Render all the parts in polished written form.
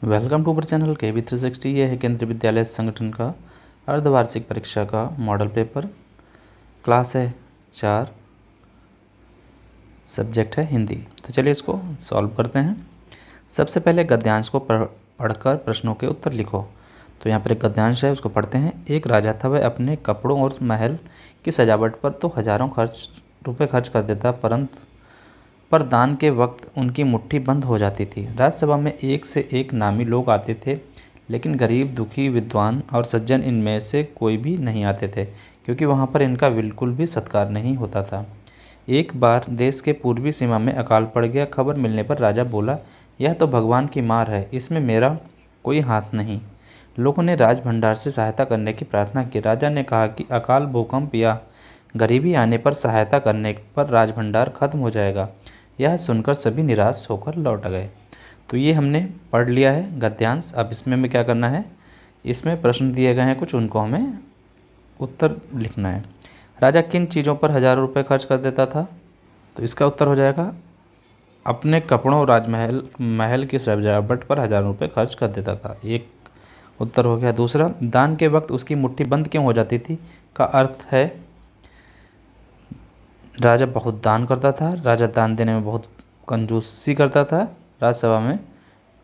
Welcome to our channel KB360। ये है केंद्रीय विद्यालय संगठन का अर्धवार्षिक परीक्षा का मॉडल पेपर। क्लास है 4, सब्जेक्ट है हिंदी। तो चलिए इसको सॉल्व करते हैं। सबसे पहले गद्यांश को पढ़कर प्रश्नों के उत्तर लिखो। तो यहाँ पर एक गद्यांश है, उसको पढ़ते हैं। एक राजा था, वह अपने कपड़ों और महल की सजावट पर तो हजारों रुपये खर्च कर देता, पर दान के वक्त उनकी मुट्ठी बंद हो जाती थी। राज्यसभा में एक से एक नामी लोग आते थे, लेकिन गरीब, दुखी, विद्वान और सज्जन इनमें से कोई भी नहीं आते थे, क्योंकि वहाँ पर इनका बिल्कुल भी सत्कार नहीं होता था। एक बार देश के पूर्वी सीमा में अकाल पड़ गया। खबर मिलने पर राजा बोला, यह तो भगवान की मार है, इसमें मेरा कोई हाथ नहीं। लोगों ने राज भंडार से सहायता करने की प्रार्थना की। राजा ने कहा कि अकाल, भूकंप या गरीबी आने पर सहायता करने पर राज भंडार खत्म हो जाएगा। यह सुनकर सभी निराश होकर लौट गए। तो ये हमने पढ़ लिया है गद्यांश। अब इसमें हमें क्या करना है, इसमें प्रश्न दिए गए हैं कुछ, उनको हमें उत्तर लिखना है। राजा किन चीज़ों पर हजारों रुपये खर्च कर देता था? तो इसका उत्तर हो जाएगा अपने कपड़ों, महल की सजावट पर हजारों रुपये खर्च कर देता था। एक उत्तर हो गया। दूसरा, दान के वक्त उसकी मुट्ठी बंद क्यों हो जाती थी का अर्थ है राजा बहुत दान करता था, राजा दान देने में बहुत कंजूसी करता था। राज्यसभा में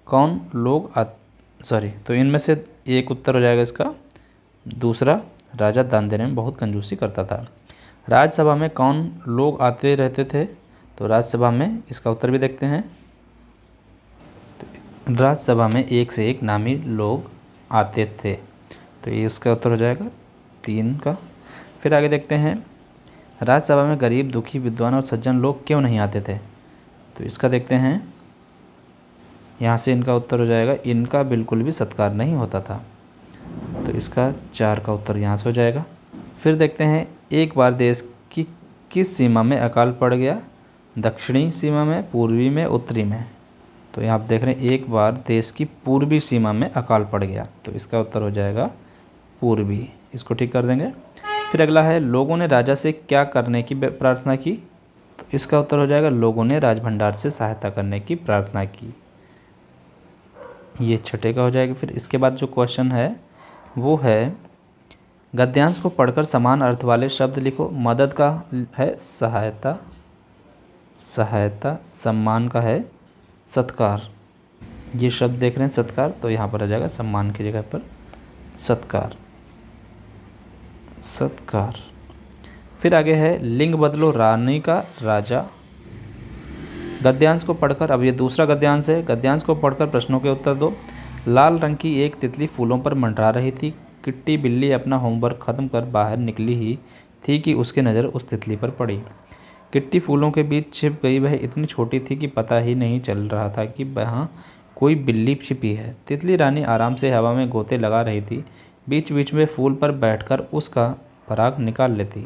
कौन लोग तो इनमें से एक उत्तर हो जाएगा इसका दूसरा, राजा दान देने में बहुत कंजूसी करता था। राज्यसभा में कौन लोग आते रहते थे? तो राज्यसभा में इसका उत्तर भी देखते हैं। तो राज्यसभा में एक से एक नामी लोग आते थे, तो ये उसका उत्तर हो जाएगा 3 का। फिर आगे देखते हैं, राज्यसभा में गरीब, दुखी, विद्वान और सज्जन लोग क्यों नहीं आते थे? तो इसका देखते हैं। यहाँ से इनका उत्तर हो जाएगा इनका बिल्कुल भी सत्कार नहीं होता था, तो इसका 4 का उत्तर यहाँ से हो जाएगा। फिर देखते हैं, एक बार देश की किस सीमा में अकाल पड़ गया? दक्षिणी सीमा में, पूर्वी में, उत्तरी में। तो यहाँ आप देख रहे हैं एक बार देश की पूर्वी सीमा में अकाल पड़ गया, तो इसका उत्तर हो जाएगा पूर्वी। इसको ठीक कर देंगे। फिर अगला है, लोगों ने राजा से क्या करने की प्रार्थना की? तो इसका उत्तर हो जाएगा लोगों ने राजभंडार से सहायता करने की प्रार्थना की। ये 6 का हो जाएगा। फिर इसके बाद जो क्वेश्चन है वो है, गद्यांश को पढ़कर समान अर्थ वाले शब्द लिखो। मदद का है सहायता, सम्मान का है सत्कार। ये शब्द देख रहे हैं सत्कार, तो यहाँ पर आ जाएगा सम्मान की जगह पर सत्कार। फिर आगे है, लिंग बदलो रानी का राजा। गद्यांश को पढ़कर, अब ये दूसरा गद्यांश है, गद्यांश को पढ़कर प्रश्नों के उत्तर दो। लाल रंग की एक तितली फूलों पर मंडरा रही थी। किट्टी बिल्ली अपना होमवर्क खत्म कर बाहर निकली ही थी कि उसकी नज़र उस तितली पर पड़ी। किट्टी फूलों के बीच छिप गई। वह इतनी छोटी थी कि पता ही नहीं चल रहा था कि वहाँ कोई बिल्ली छिपी है। तितली रानी आराम से हवा में गोते लगा रही थी, बीच बीच में फूल पर बैठकर उसका पराग निकाल लेती।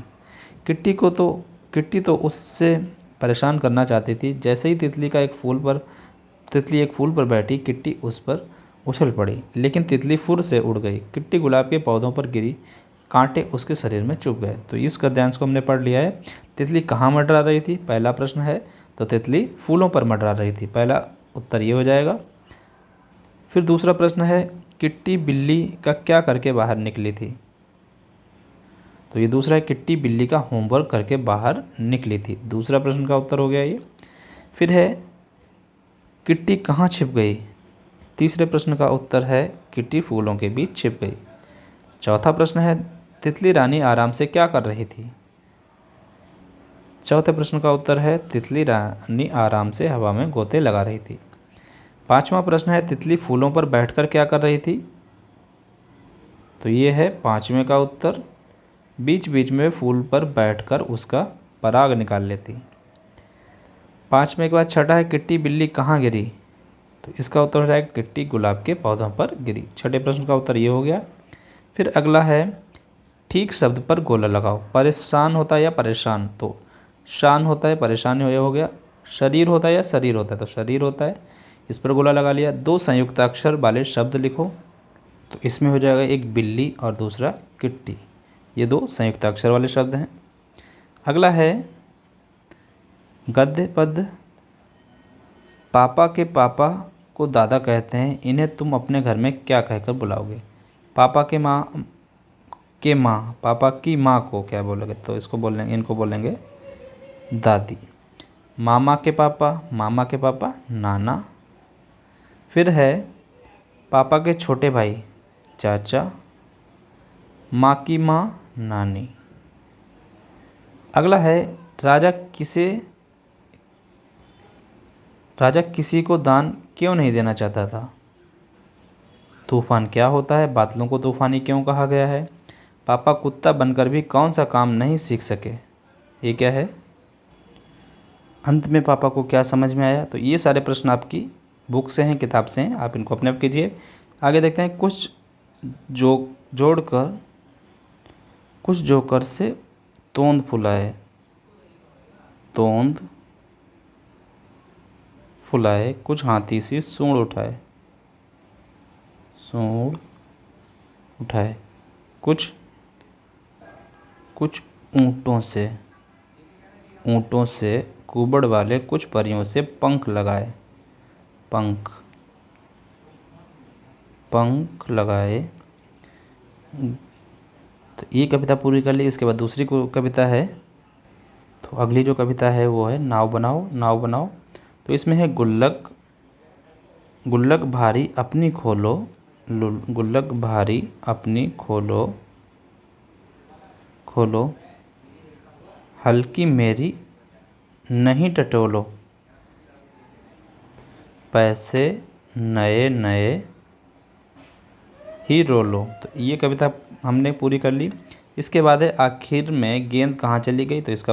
किट्टी तो उससे परेशान करना चाहती थी। जैसे ही तितली एक फूल पर बैठी, किट्टी उस पर उछल पड़ी, लेकिन तितली फुर से उड़ गई। किट्टी गुलाब के पौधों पर गिरी, कांटे उसके शरीर में चुभ गए। तो इस गद्यांश को हमने पढ़ लिया है। तितली कहाँ मंडरा रही थी? पहला प्रश्न है, तो तितली फूलों पर मंडरा रही थी, पहला उत्तर ये हो जाएगा। फिर दूसरा प्रश्न है, किट्टी बिल्ली का क्या करके बाहर निकली थी? तो ये दूसरा है, किट्टी बिल्ली का होमवर्क करके बाहर निकली थी। दूसरा प्रश्न का उत्तर हो गया ये। फिर है, किट्टी कहाँ छिप गई? तीसरे प्रश्न का उत्तर है, किट्टी फूलों के बीच छिप गई। चौथा प्रश्न है, तितली रानी आराम से क्या कर रही थी? चौथे प्रश्न का उत्तर है, तितली रानी आराम से हवा में गोते लगा रही थी। पांचवा प्रश्न है, तितली फूलों पर बैठकर क्या कर रही थी? तो ये है पांचवें का उत्तर, बीच बीच में फूल पर बैठकर उसका पराग निकाल लेती। पांचवें के बाद छठा है, किट्टी बिल्ली कहाँ गिरी? तो इसका उत्तर हो जाएगा किट्टी गुलाब के पौधों पर गिरी। छठे प्रश्न का उत्तर ये हो गया। फिर अगला है, ठीक शब्द पर गोला लगाओ। परेशान होता है या परेशान? तो शान होता है, परेशान हो गया। शरीर होता है या शरीर होता है? तो शरीर होता है, इस पर गोला लगा लिया। 2 संयुक्त अक्षर वाले शब्द लिखो। तो इसमें हो जाएगा एक बिल्ली और दूसरा किट्टी, ये 2 संयुक्त अक्षर वाले शब्द हैं। अगला है, गद्य पद। पापा के पापा को दादा कहते हैं, इन्हें तुम अपने घर में क्या कहकर बुलाओगे? पापा के माँ के माँ, पापा की माँ को क्या बोलोगे? तो इसको बोलेंगे, इनको बोलेंगे दादी। मामा के पापा नाना। फिर है पापा के छोटे भाई चाचा, माँ की माँ नानी। अगला है राजा किसी को दान क्यों नहीं देना चाहता था? तूफान क्या होता है? बादलों को तूफानी क्यों कहा गया है? पापा कुत्ता बनकर भी कौन सा काम नहीं सीख सके? ये क्या है? अंत में पापा को क्या समझ में आया? तो ये सारे प्रश्न आपकी बुक से हैं, किताब से हैं, आप इनको अपने आप कीजिए। आगे देखते हैं, कुछ जोकर से तोंद फुलाए, कुछ हाथी सी सूंड उठाए, कुछ ऊँटों से कुबड़ वाले, कुछ परियों से पंख लगाए। तो ये कविता पूरी कर ली। इसके बाद दूसरी कविता है, तो अगली जो कविता है वो है नाव बनाओ। तो इसमें है गुल्लक भारी अपनी खोलो, हल्की मेरी नहीं टटोलो, पैसे नए ही रोलो। तो ये कविता हमने पूरी कर ली। इसके बाद है आखिर में गेंद कहाँ चली गई? तो इस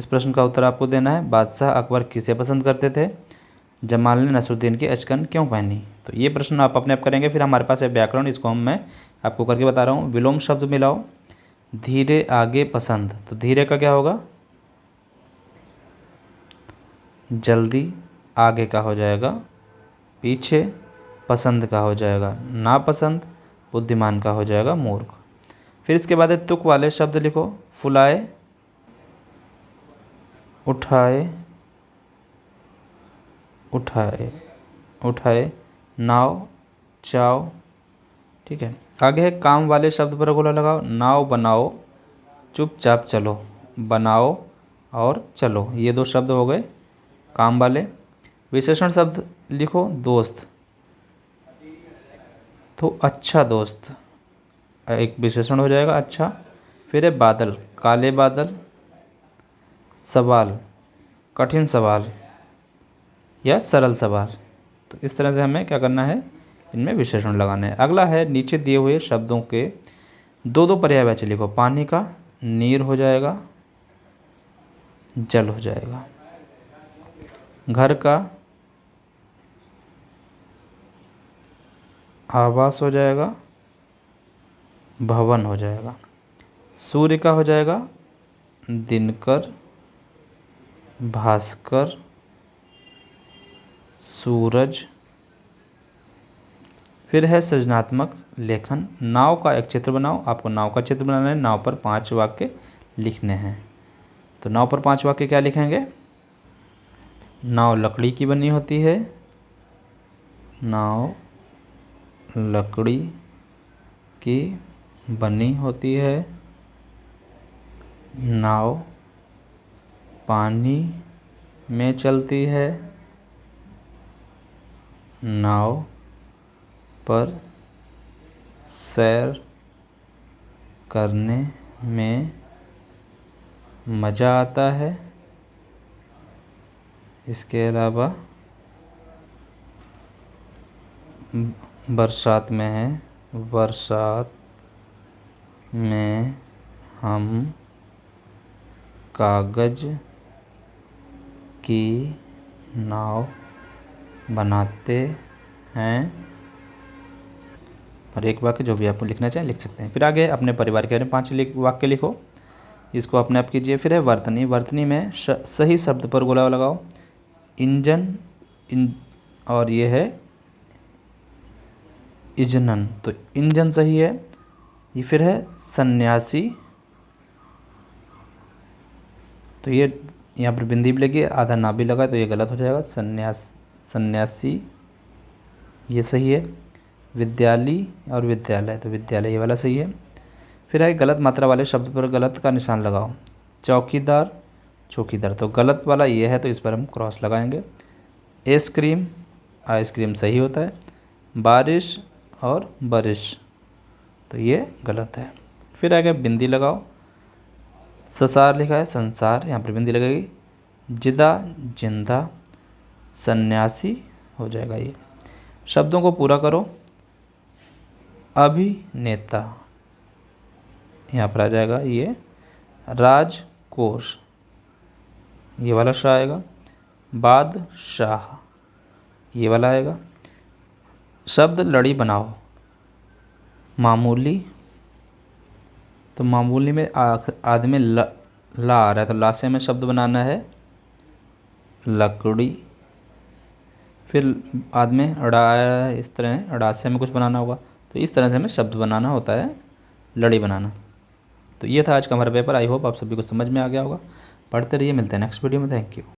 प्रश्न का उत्तर आपको देना है। बादशाह अकबर किसे पसंद करते थे? जमाल ने नसरुद्दीन की अचकन क्यों पहनी? तो ये प्रश्न आप अपने आप करेंगे। फिर हमारे पास है व्याकरण, इसको मैं आपको करके बता रहा हूँ। विलोम शब्द मिलाओ, धीरे आगे पसंद। तो धीरे का क्या होगा? जल्दी, आगे का हो जाएगा पीछे, पसंद का हो जाएगा नापसंद, बुद्धिमान का हो जाएगा मूर्ख। फिर इसके बाद है तुक वाले शब्द लिखो, फुलाए, उठाए, नाव, चाव। ठीक है। आगे है काम वाले शब्द पर गोला लगाओ, नाव बनाओ, चुपचाप चलो, बनाओ और चलो। ये दो शब्द हो गए काम वाले। विशेषण शब्द लिखो, दोस्त, तो अच्छा दोस्त एक विशेषण हो जाएगा अच्छा। फिर है बादल, काले बादल, सवाल, कठिन सवाल या सरल सवाल। तो इस तरह से हमें क्या करना है, इनमें विशेषण लगाने हैं। अगला है नीचे दिए हुए शब्दों के दो पर्यायवाची लिखो, पानी का नीर हो जाएगा, जल हो जाएगा, घर का आवास हो जाएगा, भवन हो जाएगा, सूर्य का हो जाएगा दिनकर, भास्कर, सूरज। फिर है सृजनात्मक लेखन, नाव का एक चित्र बनाओ। आपको नाव का चित्र बनाना है, नाव पर 5 वाक्य लिखने हैं। तो नाव पर 5 वाक्य क्या लिखेंगे? नाव लकड़ी की बनी होती है, नाव लकड़ी की बनी होती है, नाव पानी में चलती है, नाव पर सैर करने में मज़ा आता है। इसके अलावा बरसात में है, बरसात में हम कागज़ की नाव बनाते हैं। और एक वाक्य जो भी आपको लिखना चाहें लिख सकते हैं। फिर आगे अपने परिवार के बारे में 5 वाक्य लिखो, इसको अपने आप कीजिए। फिर है वर्तनी में सही शब्द पर गोला लगाओ, इंजन और ये है इजनन। तो इंजन सही है। ये फिर है सन्यासी, तो ये यहाँ पर बिंदी भी लगी, आधा ना भी लगा, तो ये गलत हो जाएगा। सन्यासी ये सही है। विद्यालय और विद्यालय, तो विद्यालय ये वाला सही है। फिर है गलत मात्रा वाले शब्द पर गलत का निशान लगाओ। चौकीदार, चौकीदार, तो गलत वाला ये है, तो इस पर हम क्रॉस लगाएंगे। आइसक्रीम, आइसक्रीम सही होता है। बारिश और बारिश, तो ये गलत है। फिर आगे बिंदी लगाओ। ससार लिखा है संसार, यहाँ पर बिंदी लगेगी। जिदा, जिंदा, सन्यासी हो जाएगा ये। शब्दों को पूरा करो। अभिनेता, यहाँ पर आ जाएगा ये। राजकोष, ये वाला शाह आएगा। बादशाह, ये वाला आएगा। शब्द लड़ी बनाओ। मामूली, तो मामूली में आध में ला आ रहा है, तो ला से हमें शब्द बनाना है लकड़ी। फिर आध में अड़ा आया है, इस तरह अड़ा से हमें कुछ बनाना होगा, तो इस तरह से हमें शब्द बनाना होता है, लड़ी बनाना। तो ये था आज का हमारा पेपर। आई होप आप सभी को समझ में आ गया होगा। पढ़ते रहिए, मिलते हैं नेक्स्ट वीडियो में। Thank you.